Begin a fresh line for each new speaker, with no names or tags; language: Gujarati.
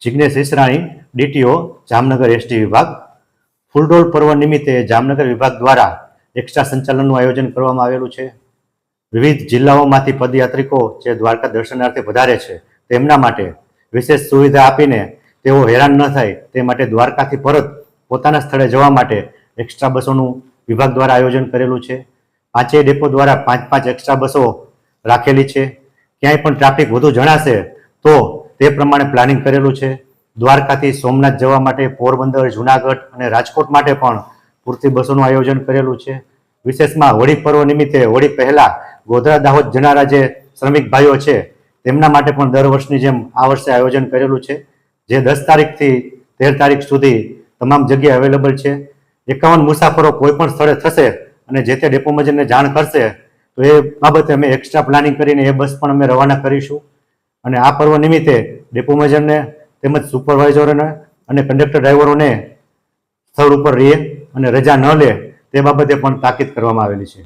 જિગ્નેશ ઈસરાણી, DTO જામનગર ST વિભાગ। ફૂલડોલ પર્વ નિમિત્તે જામનગર વિભાગ દ્વારા એક્સ્ટ્રા સંચાલનનું આયોજન કરવામાં આવેલું છે। વિવિધ જિલ્લાઓમાંથી પદયાત્રિકો જે દ્વારકા દર્શનાર્થે પધારે છે તેમના માટે વિશેષ સુવિધા આપીને તેઓ હેરાન ન થાય તે માટે દ્વારકાથી પરત પોતાના સ્થળે જવા માટે એક્સ્ટ્રા બસોનું વિભાગ દ્વારા આયોજન કરેલું છે। પાંચેય ડેપો દ્વારા 5-5 એક્સ્ટ્રા બસો રાખેલી છે। ક્યાંય પણ ટ્રાફિક વધુ જણાશે તો તે પ્રમાણે પ્લાનિંગ કરેલું છે। દ્વારકાથી સોમનાથ જવા માટે પોરબંદર, જુનાગઢ અને રાજકોટ માટે પણ પૂરતી બસોનું આયોજન કરેલું છે। વિશેષમાં હોળી પર્વ નિમિત્તે હોળી પહેલા ગોધરા, દાહોદ જનારા જે શ્રમિક ભાઈઓ છે તેમના માટે પણ દર વર્ષની જેમ આ વર્ષે આયોજન કરેલું છે, જે 10 તારીખથી 13 તારીખ સુધી તમામ જગ્યાએ અવેલેબલ છે। 51 મુસાફરો કોઈ પણ સ્થળે થશે અને જે તે ડેપો મેનેજરને જાણ કરશે તો એ બાબતે અમે એક્સ્ટ્રા પ્લાનિંગ કરીને એ બસ પણ અમે રવાના કરીશું। અને આ પર્વ નિમિત્તે ડેપો મેનેજરને તેમજ સુપરવાઇઝરોને અને કંડક્ટર ડ્રાઈવરોને સ્થળ ઉપર રહે અને રજા ન લે તે બાબતે પણ તાકીદ કરવામાં આવેલી છે।